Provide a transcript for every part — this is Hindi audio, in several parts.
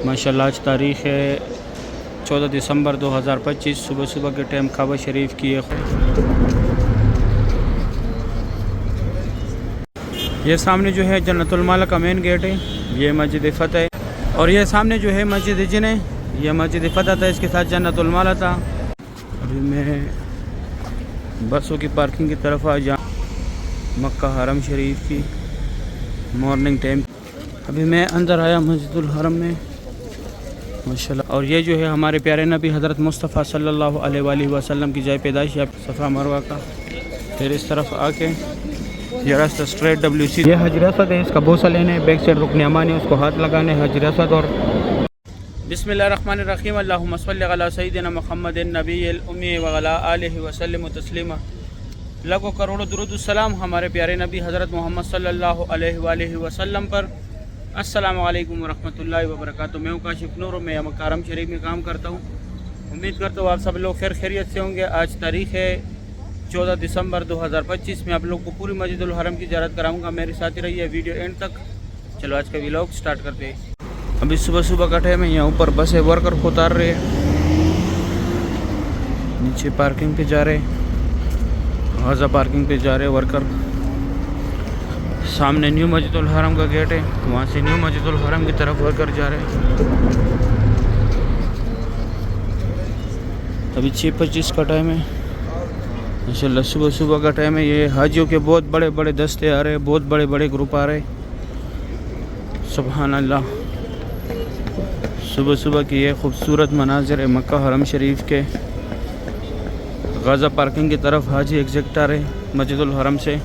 माशाल्लाह आज तारीख़ है 14 दिसंबर 2025। सुबह सुबह के टाइम काबा शरीफ की ये सामने जो है जन्नतुल माला का मेन गेट है, ये मस्जिद फ़तह है। और ये सामने जो है मस्जिद जिन है, ये मस्जिद फ़तह था, इसके साथ जन्नतुल माला था। अभी मैं बसों की पार्किंग की तरफ आ जा, मक्का हरम शरीफ की मॉर्निंग टाइम। अभी मैं अंदर आया मस्जिदुल हरम में माशाल्लाह। और ये जो है हमारे प्यारे नबी हज़रत मुस्तफ़ा सल्लल्लाहु अलैहि वसल्लम की जाए पैदाइश है, सफ़ा मरवा का। फिर इस तरफ आके ये रास्ता स्ट्रेट WC, ये हजर असद है, इसका बोसा लेने बैक साइड रुकन यमानी, उसको हाथ लगाने हजर असद। और बिस्मिल्लाहिर्रहमानिर्रहीम, अल्लाहुम्मा सल्लि अला सय्यिदिना मुहम्मदिन नबिय्यिल उम्मी व अला आलिहि व सल्लिम तस्लीमा। लाखों करोड़ों दुरूद सलाम हमारे प्यारे नबी हज़रत मोहम्मद सल्लल्लाहु अलैहि वसल्लम पर। अस्सलामु अलैकुम वरहमतुल्लाहि वबरकातुहू। मैं हूं काशिफ नूर, मैं मक्का हरम शरीफ में काम करता हूं। उम्मीद करता हूं आप सब लोग खैरियत से होंगे। आज तारीख़ है 14 दिसंबर 2025 में आप लोग को पूरी मस्जिदुल हरम की ज़ियारत कराऊंगा। मेरे साथ ही रहिए वीडियो एंड तक। चलो आज का व्लॉग स्टार्ट करते हैं। अभी सुबह सुबह का टाइम है, यहाँ ऊपर बसें वर्कर को उतार रहे हैं, नीचे पार्किंग पे जा रहे, गाज़ा पार्किंग पे जा रहे वर्कर। सामने न्यू मस्जिदुल हरम का गेट है, वहाँ से न्यू मस्जिदुल हरम की तरफ वर्कर जा रहे हैं। अभी 6:25 का टाइम है इंशाल्लाह, सुबह सुबह का टाइम है। ये हाजियों के बहुत बड़े बड़े दस्ते आ रहे हैं, बहुत बड़े बड़े ग्रुप आ रहे हैं। सुभान अल्लाह, सुबह सुबह की ये खूबसूरत मनाज़िर है मक्का हरम शरीफ के। गाज़ा पार्किंग की तरफ हाजी एग्जिट आ रहे मस्जिदुल हरम से।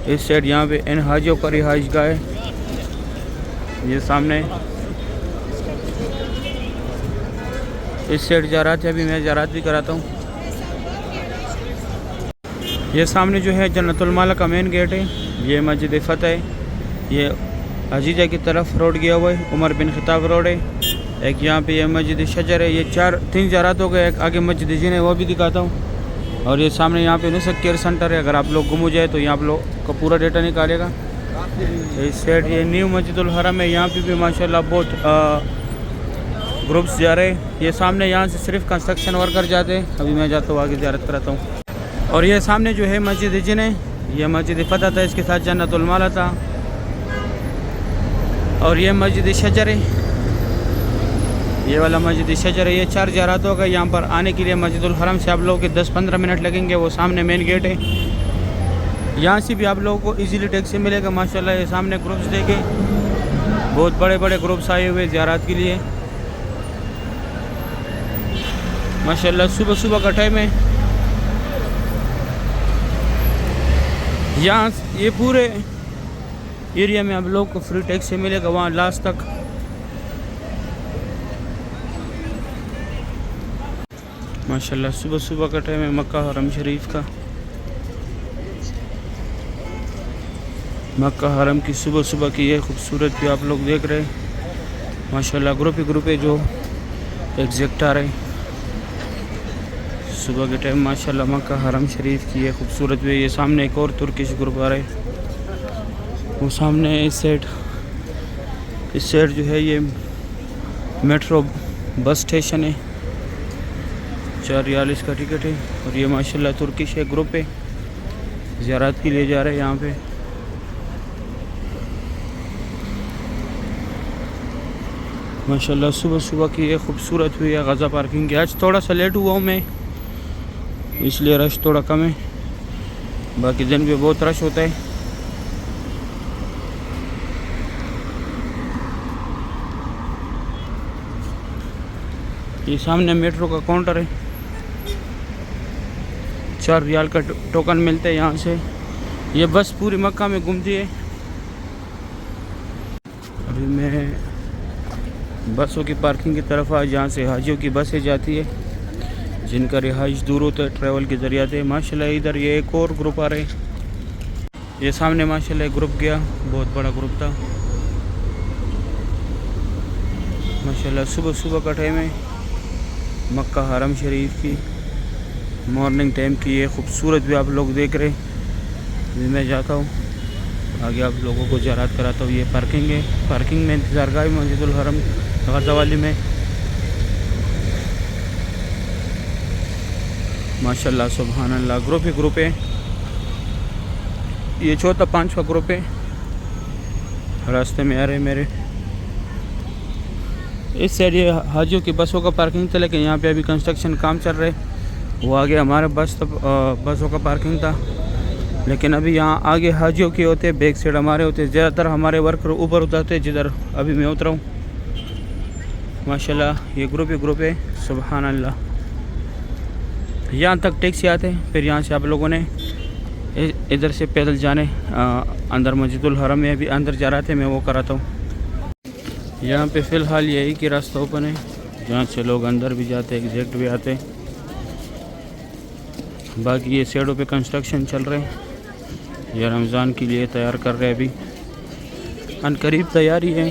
इस साइड यहाँ पे इन हाजियों का रिहाइश गाह है, ये सामने इस साइड ज़ियारत है। अभी मैं ज़ियारत भी कराता हूँ। ये सामने जो है जन्नतुल माला का मेन गेट है, ये मस्जिद फ़तह है। ये अजीजा की तरफ रोड गया हुआ है, उमर बिन खिताब रोड है। एक यहाँ पे ये मस्जिद शजर है। ये तीन ज़ियारत हो गए। एक आगे मस्जिद जिन है, वो भी दिखाता हूँ। और ये सामने यहाँ पे नुसरत केयर सेंटर है, अगर आप लोग गुम हो जाए तो यहाँ आप लोग का पूरा डेटा निकालेगा। इस साइड ये न्यू मस्जिदुल हरम है, यहाँ पे भी माशाल्लाह बहुत ग्रुप्स जा रहे हैं। ये सामने यहाँ से सिर्फ कंस्ट्रक्शन वर्कर जाते हैं। अभी मैं जाता हूँ आगे ज़ियारत कराता हूँ। और ये सामने जो है मस्जिद जिन है, ये मस्जिद फ़तह था, इसके साथ जन्नतुल माला था। और ये मस्जिद शजर है, ये वाला मस्जिद शजर है। ये 4 ज़ियारत होगा। यहाँ पर आने के लिए मस्जिदुल हरम से आप लोगों के 10-15 मिनट लगेंगे। वो सामने मेन गेट है, यहाँ से भी आप लोगों को इजीली टैक्सी मिलेगा माशाल्लाह। ये सामने ग्रुप्स देखे, बहुत बड़े बड़े ग्रुप्स आए हुए ज़ियारत के लिए माशाल्लाह। सुबह सुबह का टाइम है। यहाँ ये पूरे एरिया में आप लोग को फ्री टैक्सी मिलेगा वहाँ लास्ट तक। माशाल्लाह सुबह सुबह का टाइम है मक्का हरम शरीफ का। मक्का हरम की सुबह सुबह की ये खूबसूरत भी आप लोग देख रहे हैं माशाल्लाह। ग्रुप ही ग्रुप है जो एग्जिट आ रहे सुबह के टाइम माशाल्लाह। मक्का हरम शरीफ की ये खूबसूरत भी। ये सामने एक और तुर्किश ग्रुप आ रहे, वो सामने इस साइड जो है ये मेट्रो बस स्टेशन है। 4 रियाल इसका टिकट है। और ये माशाल्लाह तुर्किश है ग्रुप है, ज़ियारत के लिए जा रहे हैं यहाँ पे माशाल्लाह। सुबह सुबह की ये खूबसूरत हुई है गाज़ा पार्किंग की। आज थोड़ा सा लेट हुआ हूँ मैं, इसलिए रश थोड़ा कम है, बाकी दिन भी बहुत रश होता है। ये सामने मेट्रो का काउंटर है, 4 रियाल का टोकन मिलता है यहाँ से। ये बस पूरी मक्का में घूमती है। अभी मैं बसों की पार्किंग की तरफ आ, जहाँ से हाजियों की बसें जाती है, जिनका रिहाइश दूर होता है ट्रैवल के ज़रिए से माशाल्लाह। इधर ये एक और ग्रुप आ रहे हैं। ये सामने माशाल्लाह एक ग्रुप गया, बहुत बड़ा ग्रुप था माशाल्लाह। सुबह सुबह का टाइम है मक्का हरम शरीफ की मॉर्निंग टाइम की ये खूबसूरत भी आप लोग देख रहे हैं। मैं जाता हूँ आगे आप लोगों को ज़ियारत कराता हूँ। ये पार्किंग है, पार्किंग में इंतज़ारगाह मस्जिदुल हरम गज़वाली में माशाल्लाह सुभान अल्लाह ग्रुप ही ग्रुप है। ये चौथा 5वां ग्रुप है। रास्ते में आ रहे मेरे इस साइड ये हाजियों की बसों का पार्किंग था, लेकिन यहाँ पे अभी कंस्ट्रक्शन काम चल रहे। वो आगे हमारे बसों का पार्किंग था, लेकिन अभी यहाँ आगे हाजियों के होते, बैक साइड हमारे होते। ज़्यादातर हमारे वर्कर ऊपर उतरते जिधर अभी मैं उतरा हूँ। माशाल्लाह ये ग्रुप ही ग्रुप है, सुभान अल्लाह। यहाँ तक टैक्सी आते हैं, फिर यहाँ से आप लोगों ने इधर से पैदल जाने अंदर मस्जिदुल हरम में अभी अंदर जा रहे थे, मैं वो कराता हूँ। यहाँ पे फ़िलहाल यही कि रास्ता ओपन है, जहाँ से लोग अंदर भी जाते हैं, एग्जैक्ट भी आते हैं। बाकी ये साइडों पे कंस्ट्रक्शन चल रहे हैं, ये रमज़ान के लिए तैयार कर रहे हैं। अभी अनकरीब तैयारी है,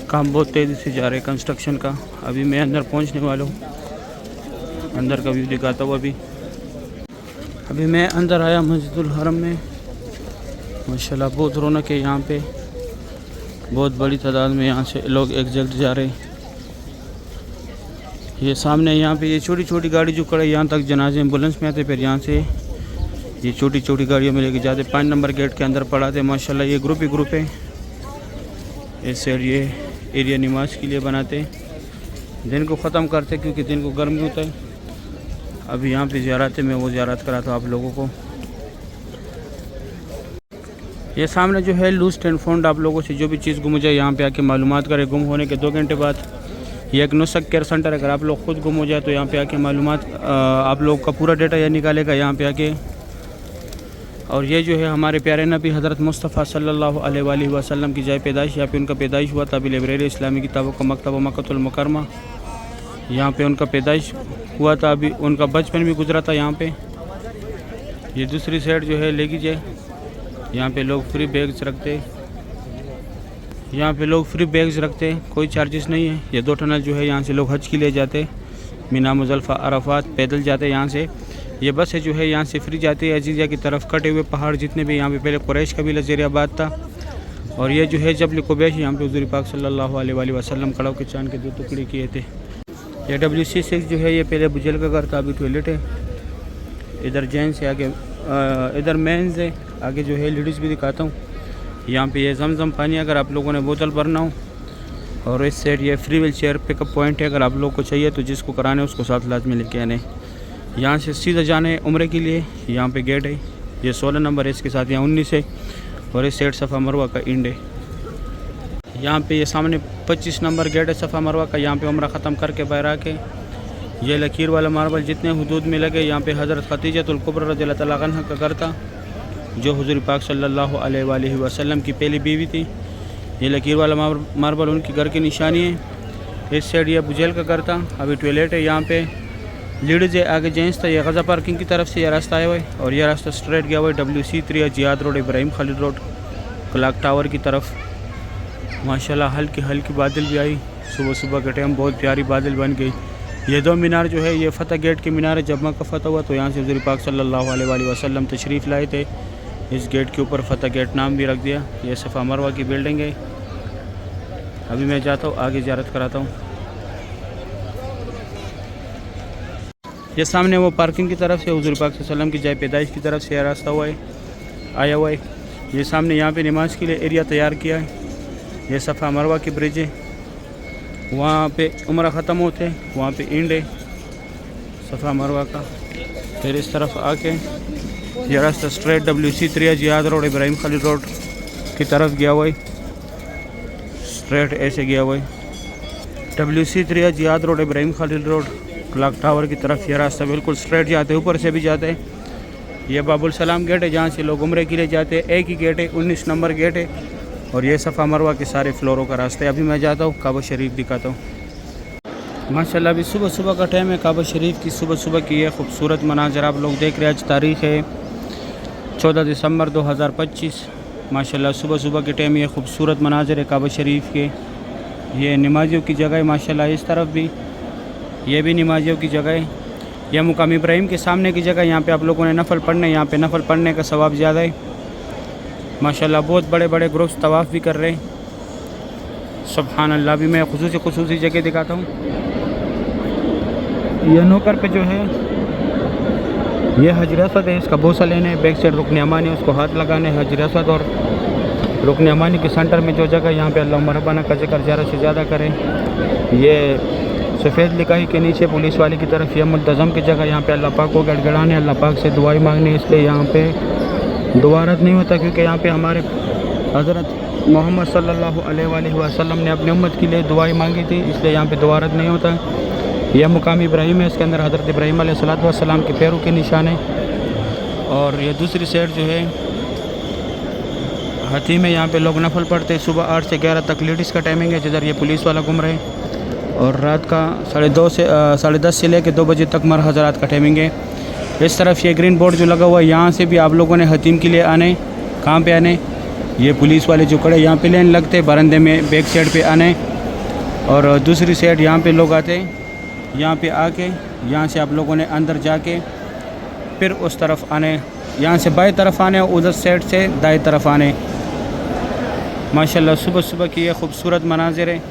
काम बहुत तेज़ी से जा रहे हैं कंस्ट्रक्शन का। अभी मैं अंदर पहुँचने वाला हूँ, अंदर का व्यू दिखाता हूँ। अभी मैं अंदर आया मस्जिदुल हरम में। माशाल्लाह बहुत रौनक है यहाँ पे, बहुत बड़ी तादाद में यहाँ से लोग एग्जैक्ट जा रहे हैं। ये सामने यहाँ पे ये छोटी छोटी गाड़ी जो खड़े यहाँ तक जनाजे एम्बुलेंस में आते, फिर यहाँ से ये छोटी छोटी गाड़ियों में लेके जाते। 5 नंबर गेट के अंदर पड़ाते। माशाल्लाह ये ग्रुप ही ग्रुप है। इस साइड ये एरिया नमाज के लिए बनाते, दिन को ख़त्म करते क्योंकि दिन को गर्मी होता है। अभी यहाँ पे ज़ियारत है, मैं वो ज़ियारत कराता हूँ आप लोगों को। ये सामने जो है लूज एंड फाउंड, आप लोगों से जो भी चीज़ गुम हो जाए यहाँ पे आके मालूमात करें। गुम होने के 2 घंटे बाद ये एक नुस्ख केयर सेंटर है, अगर आप लोग खुद गुम हो जाए तो यहाँ पे आके मालूमात आप लोग का पूरा डेटा यह निकालेगा यहाँ पे आके। और ये जो है हमारे प्यारे नबी हज़रत मुस्तफ़ा सल्लल्लाहु अलैहि वसल्लम की जाए पैदाइश, यहाँ पे उनका पैदाइश हुआ था। अभी लाइब्रेरी इस्लामी किताबों का मकतब मक्कतुल मुकरमा, यहाँ पे उनका पैदाइश हुआ था। अभी उनका बचपन भी गुजरा था यहाँ पे। ये दूसरी साइड जो है ले लीजिए, यहाँ पे लोग फ्री बैग्स रखते, यहाँ पे लोग फ्री बैग्स रखते, कोई चार्जेस नहीं है। ये 2 टनल जो है यहाँ से लोग हज के लिए जाते, मीना मुज़ल्फ़ा अरफात पैदल जाते यहाँ से। ये बसें जो है यहाँ से फ्री जाती है अजीज़ा की तरफ। कटे हुए पहाड़ जितने भी यहाँ पे पहले कुरैश का भी लज़ेरियाबाद था। और ये जो है जबल कुबैश, यहाँ पे हुज़ूर पाक सल्लल्लाहु अलैहि वसल्लम कड़ों के चांद के 2 टुकड़े किए थे। ये WC6 जो है ये पहले बुझल का घर था, अभी टॉयलेट है। इधर जेंट्स है, आगे इधर मेंस है, आगे जो है लेडीज़ भी दिखाता हूँ। यहाँ पे ये जमजम पानी अगर आप लोगों ने बोतल भरना हो। और इस साइड ये free wheel chair pickup point है, अगर आप लोग को चाहिए तो जिसको कराने उसको साथ लाजमी लेके आने। यहाँ से सीधा जाने उम्रे के लिए यहाँ पे गेट है, ये 16 नंबर है, इसके साथ यहाँ 19 है। और इस साइड सफ़ा मरवा का इंड है। यहाँ पे ये सामने 25 नंबर गेट है सफ़ा मरवा का। यहाँ पे उम्रा ख़त्म करके बाहर आके ये लकीर वाला मार्बल जितने हुदूद में लगे, यहाँ पे हज़रत खदीजतुल कुबरा रज़ियल्लाहु तआला अन्हा का घर था, जो हुज़ूर पाक सल्लल्लाहु अलैहि वसल्लम की पहली बीवी थी। ये लकीर वाला मार्बल उनके घर की निशानी है। इस साइड ये बुझेल का घर था, अभी टॉयलेट है। यहाँ पे लीडीज़ है, आगे जेंट्स था। ये गज़ा पार्किंग की तरफ से यह रास्ता आया हुआ है, और यह रास्ता स्ट्रेट गया हुआ है WC3 Ziyad road, Ibrahim Khalid road, clock tower की तरफ। माशाल्लाह हल्की हल्की बादल भी आई, सुबह सुबह के टाइम बहुत प्यारी बादल बन गई। ये 2 मीनार जो है ये फ़तह गेट के मीनार है। जब मक्का फ़तह हुआ तो यहाँ से हुज़ूर पाक सल्लल्लाहु अलैहि वसल्लम तशरीफ़ लाए थे। इस गेट के ऊपर फ़तह गेट नाम भी रख दिया। ये सफ़ा मरवा की बिल्डिंग है। अभी मैं जाता हूँ आगे ज़ियारत कराता हूँ। ये सामने वो पार्किंग की तरफ से हुज़ूर पाक सल्लल्लाहु अलैहि वसल्लम की जाए पैदाइश की तरफ से रास्ता हुआ है, आया हुआ है। ये सामने यहाँ पे नमाज के लिए एरिया तैयार किया है। ये सफ़ा मरवा की ब्रिज है, वहाँ पे उम्रा ख़त्म होते हैं, वहाँ पे इंड है सफ़ा मरवा का। फिर इस तरफ आके ये रास्ता straight WC3 Ziyad road, Ibrahim Khalid road की तरफ गया हुआ है। स्ट्रेट ऐसे गया हुआ है WC3 Ziyad road, Ibrahim Khalid road, clock tower की तरफ। ये रास्ता बिल्कुल स्ट्रेट जाते हैं, ऊपर से भी जाते हैं। ये बाबुल सलाम गेट है, जहाँ से लोग उम्रे के लिए जाते हैं। एक ही गेट है, 19 नंबर गेट है। और ये सफ़ा मरवा के सारे फ्लोरों का रास्ता है। अभी मैं जाता हूँ काबा शरीफ दिखाता हूँ। माशाल्लाह अभी सुबह सुबह का टाइम है। काबा शरीफ की सुबह सुबह की ये खूबसूरत मनाज़र आप लोग देख रहे हैं। आज तारीख़ है 14 दिसंबर 2025। माशाल्लाह सुबह सुबह के टाइम ये खूबसूरत मनाज़र है काबा शरीफ के। ये नमाजियों की जगह है माशाल्लाह। इस तरफ भी ये भी नमाजियों की जगह है। यह मुकाम इब्राहिम के सामने की जगह, यहाँ पे आप लोगों ने नफल पढ़ने, यहाँ पे नफल पढ़ने का सवाब ज़्यादा है। माशाल्लाह बहुत बड़े बड़े ग्रुप्स तवाफ़ भी कर रहे हैं। सुभान अल्लाह। भी मैं खुसूसी जगह दिखाता हूँ। ये नौकर पे जो है ये हजर असवद है, इसका बोसा लेने, बैक साइड रुकन अमानी, उसको हाथ लगाने हजर असवद और रुकन अमानी के सेंटर में जो जगह यहाँ पे अल्लाह मरहबाना का जिक्र ज़्यादा से ज़्यादा करें। ये सफ़ेद लिखाई के नीचे पुलिस वाले की तरफ ये मुल्तज़म की जगह, यहाँ पे अल्लाह पाक को गड़गड़ाने, अल्लाह पाक से दुआई मांगनी, इसलिए यहाँ पे दुआ रद्द नहीं होता, क्योंकि यहाँ पे हमारे हज़रत मोहम्मद सल्लल्लाहु अलैहि वसल्लम ने अपनी उम्मत के लिए दुआई मांगी थी, इसलिए यहाँ पे दुआ रद्द नहीं होता। यह मुकाम इब्राहिम है, इसके अंदर हज़रत इब्राहिम अलैहिस्सलातु वस्सलाम के पैरों के निशान है। और ये दूसरी साइड जो है हती में, यहाँ पे लोग नफल पढ़ते हैं। सुबह 8 से 11 तक लेडीज़ का टाइमिंग है, जिधर ये पुलिस वाला घूम रहे हैं। और रात का 10:30 से लेकर 2 बजे तक मर हज़रात का टाइमिंग है। इस तरफ ये ग्रीन बोर्ड जो लगा हुआ है, यहाँ से भी आप लोगों ने हतीम के लिए आने। कहाँ पे आने? ये पुलिस वाले जो खड़े यहाँ पे लेन लगते, बरंदे में बैक साइड पे आने। और दूसरी साइड यहाँ पे लोग आते हैं, यहाँ पे आके यहाँ से आप लोगों ने अंदर जाके फिर उस तरफ आने, यहाँ से बाएं तरफ आने, उधर साइड से दाएं तरफ आने। माशाल्लाह सुबह सुबह की ये खूबसूरत मनाजिर है।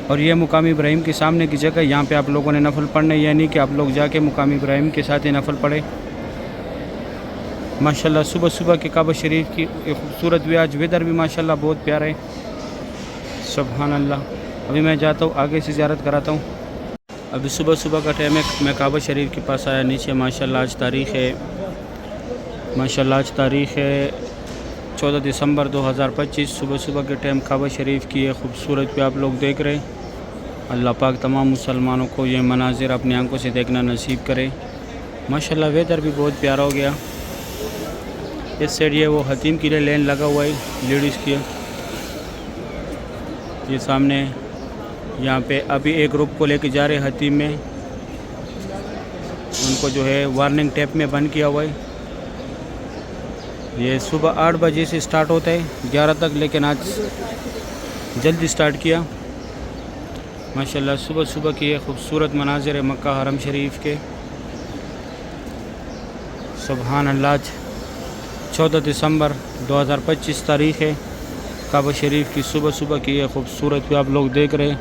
और ये मुकाम इब्राहिम के सामने की जगह, यहाँ पे आप लोगों ने नफल पढ़ने, यानी कि आप लोग जाके मुकाम इब्राहिम के साथ ही नफल पढ़े। माशाल्लाह सुबह सुबह के काबा शरीफ की खूबसूरत भी, आज वेदर भी माशाल्लाह बहुत प्यारा है। सुभान अल्लाह। अभी मैं जाता हूँ आगे से ज़ियारत कराता हूँ। अभी सुबह सुबह का टाइम है, मैं काबा शरीफ के पास आया नीचे। माशाल्लाह आज तारीख़ है 14 दिसंबर 2025। सुबह सुबह के टाइम काबा शरीफ की ये खूबसूरत पे आप लोग देख रहे हैं। अल्लाह पाक तमाम मुसलमानों को ये मनाजिर अपनी आंखों से देखना नसीब करे। माशाल्लाह वेदर भी बहुत प्यारा हो गया। इस साइड ये वो हतीम के लिए लेन लगा हुआ है लेडीज़ की। ये सामने यहाँ पे अभी एक ग्रुप को लेके जा रहे हतीम में, उनको जो है वार्निंग टेप में बंद किया हुआ है। ये सुबह 8 बजे से स्टार्ट होता है 11 तक, लेकिन आज जल्दी स्टार्ट किया। माशाल्लाह सुबह सुबह की ये खूबसूरत मनाजिर है मक्का हरम शरीफ के। सुभान अल्लाह। 14 दिसंबर 2025 तारीख़ है। काबा शरीफ की सुबह सुबह की ये खूबसूरत भी आप लोग देख रहे हैं।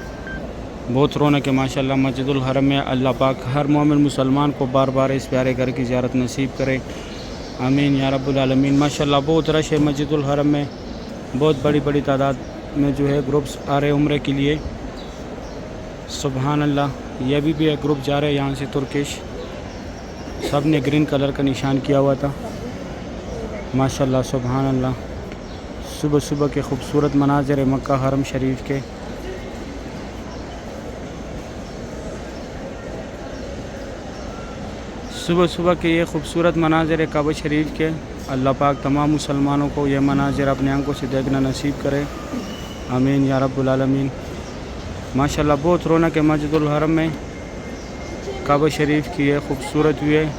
बहुत रौनक है माशाल्लाह मस्जिदुल हरम में। अल्लाह पाक हर मोमिन मुसलमान को बार बार इस प्यारे घर की ज़ियारत नसीब करे, आमीन या रब्बुल आलमीन। माशाल्लाह बहुत रश है मस्जिदुल हरम में, बहुत बड़ी बड़ी तादाद में जो है ग्रुप्स आ रहे उम्रे के लिए। सुभान अल्लाह। ये भी एक ग्रुप जा रहे हैं यहाँ से तुर्किश, सब ने ग्रीन कलर का निशान किया हुआ था। माशाल्लाह सुभान अल्लाह। सुबह सुबह के खूबसूरत मनाजिर है मक्का हरम शरीफ के। सुबह सुबह के ये खूबसूरत मनाजिर है काबा शरीफ के। अल्लाह पाक तमाम मुसलमानों को ये मनाजिर अपने आंखों से देखना नसीब करे, आमीन या रब्बुल आलमीन। माशाल्लाह बहुत रौनक है मस्जिदुल हरम में। काबा शरीफ की ये खूबसूरत भी है।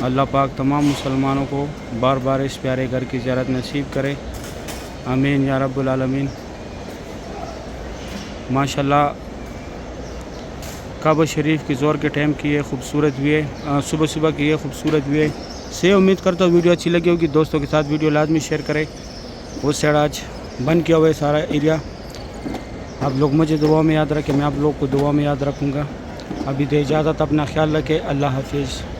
अल्लाह पाक तमाम मुसलमानों को बार बार इस प्यारे घर की ज़ियारत नसीब करे, आमीन या रब्बुल आलमीन। माशाल्लाह काबा शरीफ की ज़ोर के टाइम की ये खूबसूरत भी है, सुबह सुबह की ये खूबसूरत भी है। से उम्मीद करता हूँ वीडियो अच्छी लगी होगी। दोस्तों के साथ वीडियो लाजमी शेयर करें। वो साइड आज बंद किया हुआ है सारा एरिया। आप लोग मुझे दुआ में याद रखें, मैं आप लोग को दुआ में याद रखूँगा। अभी दे इजाज़त, अपना ख्याल रखें। अल्लाह हाफिज़।